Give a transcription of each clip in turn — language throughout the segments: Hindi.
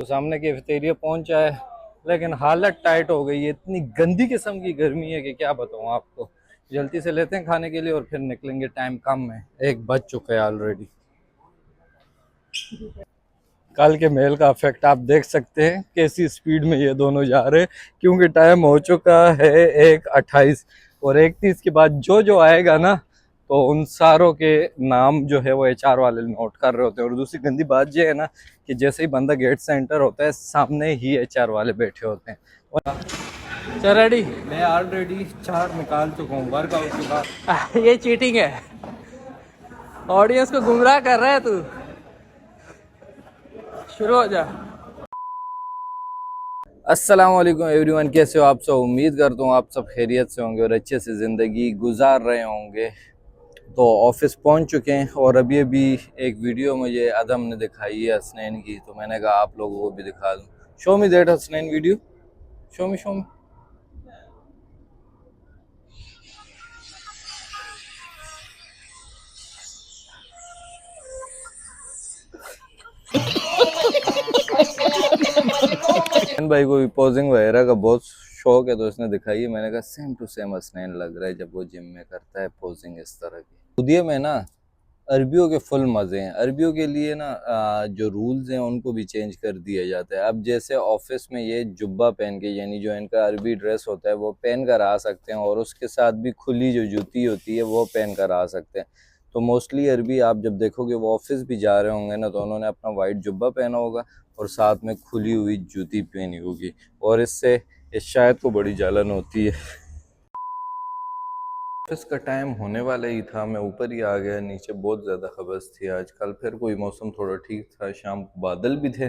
तो सामने कैफेटेरिया पहुंचा है, लेकिन हालत टाइट हो गई है। इतनी गंदी किस्म की गर्मी है कि क्या बताऊं आपको। जल्दी से लेते हैं खाने के लिए और फिर निकलेंगे, टाइम कम है, 1 बज चुका है ऑलरेडी। कल के मेल का इफेक्ट आप देख सकते हैं, कैसी स्पीड में ये दोनों जा रहे हैं, क्योंकि टाइम हो चुका है 1:28 और 1:30 के बाद जो जो आएगा ना, तो उन सारों के नाम जो है वो HR वाले नोट कर रहे होते हैं। और दूसरी गंदी बात ये है ना कि जैसे ही बंदा गेट से एंटर होता है, सामने ही HR वाले बैठे होते हैं। चल रेडी, मैं ऑलरेडी 4 निकाल चुका हूँ वर्कआउट के बाद। ये चीटिंग है, ऑडियंस को गुमराह कर रहा है तू। शुरू हो जा। अस्सलाम वालेकुम एवरीवन, कैसे हो आप सब। उम्मीद करता हूँ आप सब खैरियत से होंगे और अच्छे से ज़िंदगी गुजार रहे होंगे। तो ऑफिस पहुँच चुके हैं और अभी अभी एक वीडियो मुझे अदम ने दिखाई है हसनैन की, तो मैंने कहा आप लोगों को भी दिखा दूँ। Show me that Hasnain video, show मी। भाई को भी पोजिंग वगैरह का बहुत शौक है, तो इसने दिखाई है। मैंने कहा सेम टू सेम हसनैन लग रहा है जब वो जिम में करता है पोजिंग इस तरह की। खुदिये में ना अरबियों के फुल मज़े हैं। अरबियों के लिए ना जो रूल्स हैं उनको भी चेंज कर दिया जाता है। अब जैसे ऑफिस में ये जुब्बा पहन के, यानी जो इनका अरबी ड्रेस होता है वो पहन कर आ सकते हैं, और उसके साथ भी खुली जो जूती होती है वो पहन कर आ सकते हैं। तो मोस्टली अरबी आप जब देखोगे वो ऑफिस भी जा रहे होंगे ना, तो उन्होंने अपना वाइट जुब्बा पहना होगा और साथ में खुली हुई जूती पहनी होगी, और इससे इस शायद को बड़ी जलन होती है। ऑफिस का टाइम होने वाला ही था, मैं ऊपर ही आ गया। नीचे बहुत ज़्यादा खबस थी आज। कल फिर कोई मौसम थोड़ा ठीक था, शाम को बादल भी थे,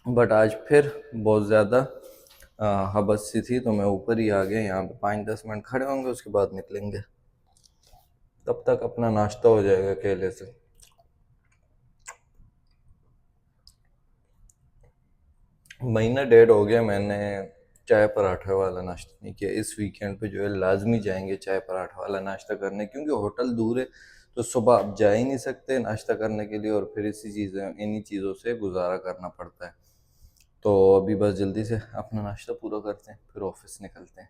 बट आज फिर बहुत ज़्यादा हबस सी थी। तो मैं ऊपर ही आ गया। यहाँ पे 5-10 मिनट खड़े होंगे, उसके बाद निकलेंगे। तब तक अपना नाश्ता हो जाएगा केले से। महीना डेढ़ हो गया मैंने चाय पराठे वाला नाश्ता नहीं किया। इस वीकेंड पे जो है लाजमी जाएंगे चाय पराठा वाला नाश्ता करने, क्योंकि होटल दूर है, तो सुबह आप जा ही नहीं सकते नाश्ता करने के लिए, और फिर इन्हीं चीज़ों से गुजारा करना पड़ता है। तो अभी बस जल्दी से अपना नाश्ता पूरा करते हैं, फिर ऑफिस निकलते हैं।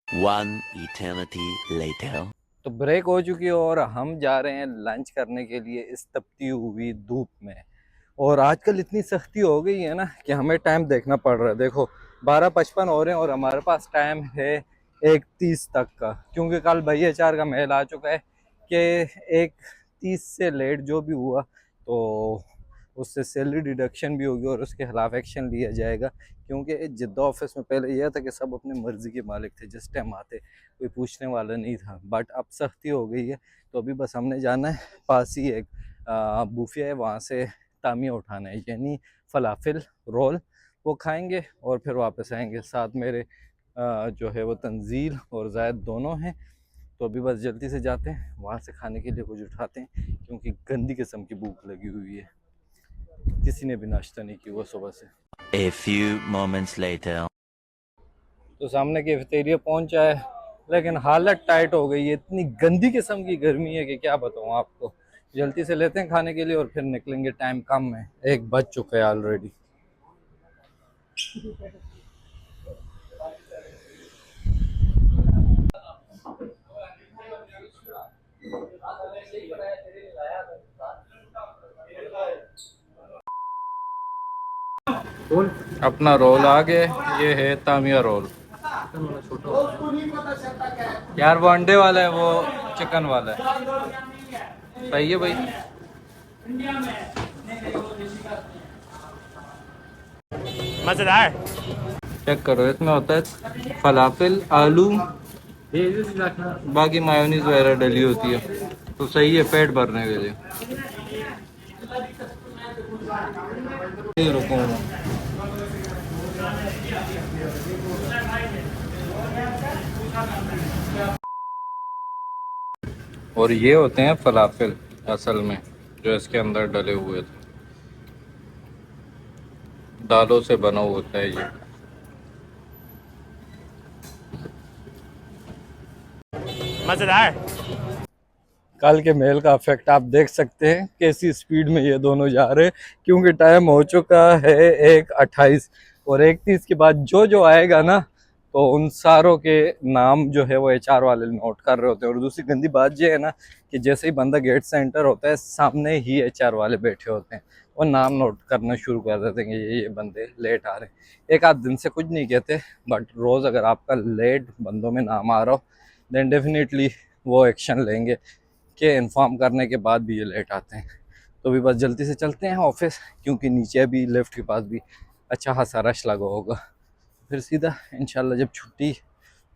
One eternity later. तो ब्रेक हो चुकी है और हम जा रहे हैं लंच करने के लिए इस तपती हुई धूप में। और आजकल इतनी सख्ती हो गई है ना कि हमें टाइम देखना पड़ रहा है। देखो 12:55 हो रहे हैं और हमारे पास टाइम है 1:30 तक का, क्योंकि कल भैया 4 का मेल आ चुका है कि 1:30 से लेट जो भी हुआ तो उससे सैलरी डिडक्शन भी होगी और उसके खिलाफ एक्शन लिया जाएगा। क्योंकि जिद्दा ऑफिस में पहले यह था कि सब अपनी मर्ज़ी के मालिक थे, जिस टाइम आते कोई पूछने वाला नहीं था, बट अब सख्ती हो गई है। तो अभी बस हमने जाना है, पास ही एक बूफिया है, वहाँ से तामिया उठाना है, यानी फलाफिल रोल, वो खाएंगे और फिर वापस आएंगे। साथ मेरे जो है वो तंजील और जायद दोनों हैं। तो अभी बस जल्दी से जाते हैं, वहाँ से खाने के लिए कुछ उठाते हैं, क्योंकि गंदी किस्म की भूख लगी हुई है। किसी ने भी नाश्ता नहीं किया हुआ सुबह से। A few moments later. तो सामने कैफेटेरिया पहुंचा है, लेकिन हालत टाइट हो गई है। इतनी गंदी किस्म की गर्मी है कि क्या बताऊं आपको। जल्दी से लेते हैं खाने के लिए और फिर निकलेंगे, टाइम कम है, 1 बज चुका है ऑलरेडी। अपना रोल आ गए, ये है तामिया रोल। यार वो अंडे वाला है, वो चिकन वाला है। सही है भाई। मजेदार। चेक करो, इसमें होता है फलाफिल, आलू, बाकी मायोनीज वगैरह डली होती है, तो सही है पेट भरने के लिए। ये रुको, और ये होते हैं फलाफिल असल में, जो इसके अंदर डले हुए थे, दालों से बना होता है ये। मजेदार। कल के मेल का इफेक्ट आप देख सकते हैं कैसी स्पीड में ये दोनों जा रहे हैं, क्योंकि टाइम हो चुका है 1:28 और 1:30 के बाद जो जो आएगा ना तो उन सारों के नाम जो है वो HR वाले नोट कर रहे होते हैं। और दूसरी गंदी बात ये है ना कि जैसे ही बंदा गेट से एंटर होता है सामने ही HR वाले बैठे होते हैं और नाम नोट करना शुरू कर देते हैं कि ये बंदे लेट आ रहे हैं। एक आध दिन से कुछ नहीं कहते, बट रोज़ अगर आपका लेट बंदों में नाम आ रहा हो देन डेफिनेटली वो एक्शन लेंगे कि इन्फॉर्म करने के बाद भी ये लेट आते हैं। तो भी बस जल्दी से चलते हैं ऑफिस, क्योंकि नीचे अभी लिफ्ट के पास भी अच्छा खासा रश लगा होगा। फिर सीधा इंशाल्लाह जब छुट्टी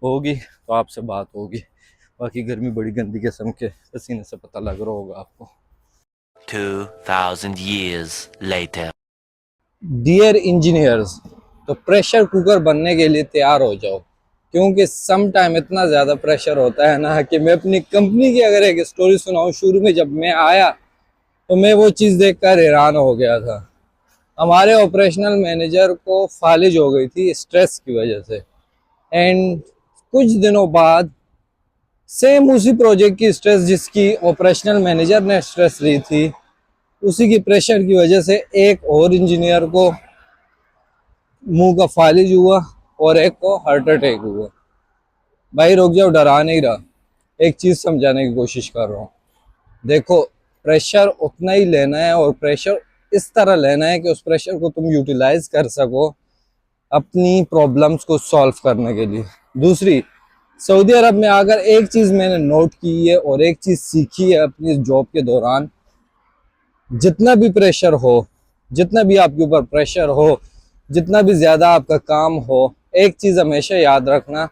होगी तो आपसे बात होगी। बाकी गर्मी बड़ी गंदी किस्म के पसीने से पता लग रहा होगा आपको। 2000 years later. डियर इंजीनियर्स, तो प्रेशर कुकर बनने के लिए तैयार हो जाओ, क्योंकि सम टाइम इतना ज़्यादा प्रेशर होता है ना कि मैं अपनी कंपनी की अगर एक स्टोरी सुनाऊं, शुरू में जब मैं आया तो मैं वो चीज़ देखकर हैरान हो गया था। हमारे ऑपरेशनल मैनेजर को फालिज हो गई थी स्ट्रेस की वजह से, एंड कुछ दिनों बाद सेम उसी प्रोजेक्ट की स्ट्रेस जिसकी ऑपरेशनल मैनेजर ने स्ट्रेस ली थी, उसी की प्रेशर की वजह से एक और इंजीनियर को मुंह का फालिज हुआ और एक को हार्ट अटैक हुआ। भाई रुक जाओ, डरा नहीं रहा, एक चीज़ समझाने की कोशिश कर रहा हूँ। देखो, प्रेशर उतना ही लेना है और प्रेशर इस तरह लेना है कि उस प्रेशर को तुम यूटिलाइज कर सको अपनी प्रॉब्लम्स को सॉल्व करने के लिए। दूसरी, सऊदी अरब में अगर एक चीज़ मैंने नोट की है और एक चीज़ सीखी है अपनी जॉब के दौरान, जितना भी प्रेशर हो, जितना भी आपके ऊपर प्रेशर हो, जितना भी ज़्यादा आपका काम हो, एक चीज़ हमेशा याद रखना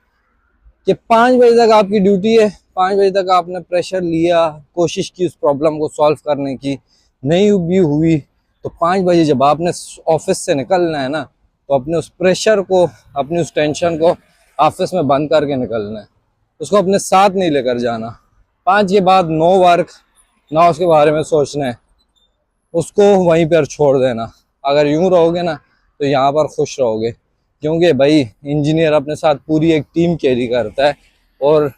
कि 5 बजे तक आपकी ड्यूटी है। 5 बजे तक आपने प्रेशर लिया, कोशिश की उस प्रॉब्लम को सॉल्व करने की, नहीं भी हुई तो 5 बजे जब आपने ऑफिस से निकलना है ना, तो अपने उस प्रेशर को, अपनी उस टेंशन को ऑफिस में बंद करके निकलना है, उसको अपने साथ नहीं लेकर जाना। 5 के बाद नो वर्क, ना उसके बारे में सोचना है, उसको वहीं पर छोड़ देना। अगर यूं रहोगे ना तो यहाँ पर खुश रहोगे, क्योंकि भाई इंजीनियर अपने साथ पूरी एक टीम कैरी करता है और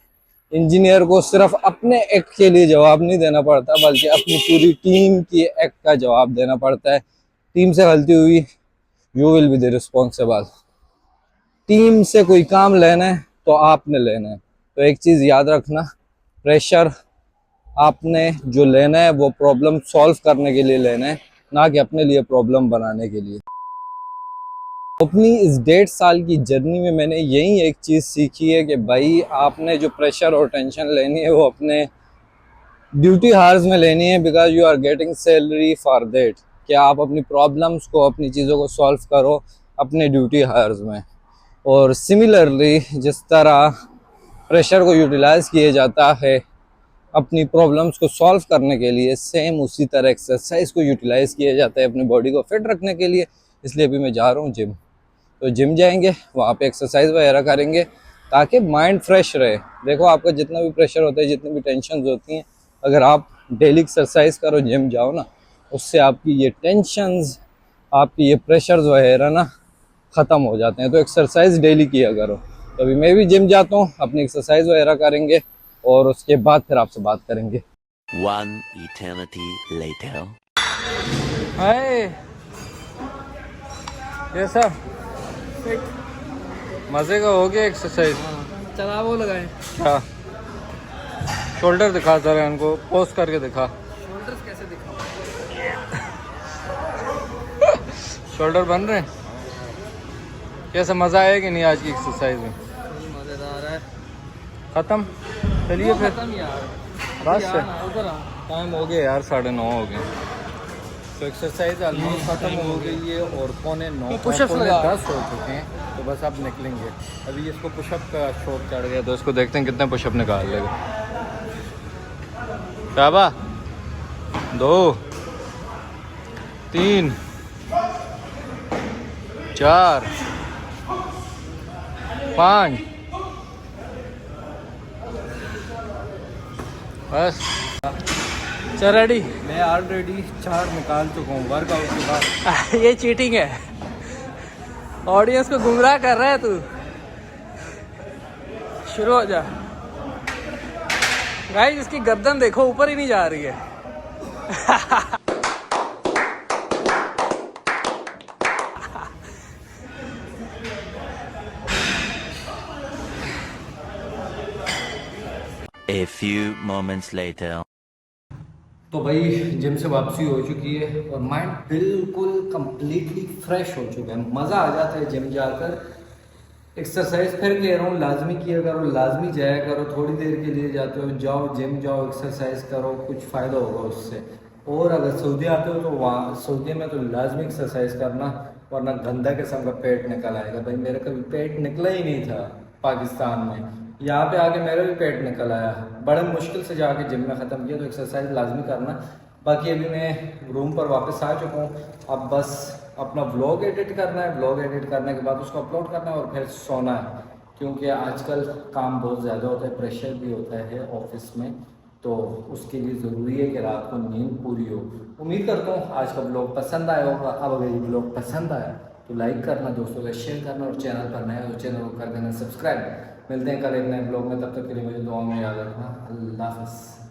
इंजीनियर को सिर्फ अपने एक्ट के लिए जवाब नहीं देना पड़ता, बल्कि अपनी पूरी टीम की एक्ट का जवाब देना पड़ता है। टीम से गलती हुई, you will be the responsible. Team से कोई काम लेना है तो आपने लेना है। तो एक चीज़ याद रखना, प्रेशर आपने जो लेना है वो प्रॉब्लम सॉल्व करने के लिए लेना है, ना कि अपने लिए प्रॉब्लम बनाने के लिए। अपनी इस 1.5 साल की जर्नी में मैंने यही एक चीज़ सीखी है कि भाई आपने जो प्रेशर और टेंशन लेनी है वो अपने ड्यूटी हार्स में लेनी है, because you are getting salary for that. कि आप अपनी प्रॉब्लम्स को, अपनी चीज़ों को सॉल्व करो अपने ड्यूटी हार्स में। और सिमिलरली जिस तरह प्रेशर को यूटिलाइज किया जाता है अपनी प्रॉब्लम्स को सॉल्व करने के लिए, सेम उसी तरह एक्सरसाइज को यूटिलाइज किया जाता है अपनी बॉडी को फिट रखने के लिए। इसलिए अभी मैं जा रहा हूँ जिम, तो जिम जाएंगे, वहाँ पे एक्सरसाइज वगैरह करेंगे ताकि माइंड फ्रेश रहे। देखो, आपका जितना भी प्रेशर होता है, जितनी भी टेंशन होती हैं, अगर आप डेली एक्सरसाइज करो, जिम जाओ ना, उससे आपकी ये टेंशन्स, आपकी ये प्रेशर्स वगैरह ना ख़त्म हो जाते हैं। तो एक्सरसाइज डेली किया करो। तो अभी मैं भी जिम जाता हूँ, अपनी एक्सरसाइज वगैरह करेंगे और उसके बाद फिर आपसे बात करेंगे। One eternity later. हाय, कैसा मज़े का हो गया एक्सरसाइज? चला वो लगाए। क्या शोल्डर दिखा जरा, इनको पोस्ट करके दिखा। शोल्डर्स कैसे दिखाऊं? शोल्डर बन रहे हैं? कैसा मज़ा आया कि नहीं आज की एक्सरसाइज में? मजेदार है। ख़त्म, चलिए फिर खत्म यार, बस यार ना, उधर आ। टाइम हो गया यार, 9:30 हो गए। तो एक्सरसाइज ऑलमोस्ट ख़त्म हो गई है और 8:45 पुशअप्स लगा। 10 हो चुके हैं। तो बस अब निकलेंगे। अभी इसको पुशअप का शौक चढ़ गया, तो इसको देखते हैं कितने पुशअप निकाल लेगा। शाबा, 2 3 4 5 बस। चल रेडी। मैं ऑलरेडी 4 निकाल चुका हूँ वर्कआउट के बाद। ये चीटिंग है, ऑडियंस को गुमराह कर रहा है तू। शुरू हो जा। गाइस इसकी गर्दन देखो ऊपर ही नहीं जा रही है। A few moments later. तो भाई जिम से वापसी हो चुकी है और माइंड बिल्कुल कंप्लीटली फ्रेश हो चुका है। मज़ा आ जाता है जिम जाकर। एक्सरसाइज फिर कह रहा हूँ लाजमी किया करो, लाजमी जाया करो। थोड़ी देर के लिए जाते हो, जाओ जिम जाओ, एक्सरसाइज करो, कुछ फ़ायदा होगा उससे। और अगर सऊदी आते हो तो वहाँ सऊदी में तो लाजमी एक्सरसाइज करना, वरना गंदा किस्म का पेट निकल आएगा। भाई मेरा कभी पेट निकला ही नहीं था पाकिस्तान में, यहाँ पे आके मेरा भी पेट निकल आया। बड़े मुश्किल से जाके जिम में ख़त्म किया। तो एक्सरसाइज लाजमी करना। बाकी अभी मैं रूम पर वापस आ चुका हूँ। अब बस अपना व्लॉग एडिट करना है। व्लॉग एडिट करने के बाद उसको अपलोड करना है और फिर सोना है, क्योंकि आजकल काम बहुत ज़्यादा होता है, प्रेशर भी होता है ऑफिस में। तो उसके लिए ज़रूरी है कि रात को नींद पूरी हो। उम्मीद करता हूँ आज का व्लॉग पसंद आया होगा। अब अगर ये व्लॉग पसंद आया तो लाइक करना, दोस्तों का शेयर करना, और चैनल पर नया तो चैनल को कर देना सब्सक्राइब। मिलते हैं कल एक नए ब्लॉग में, तब तक के लिए मुझे दुआ में याद रखना। अल्लाह हाफ़िज़।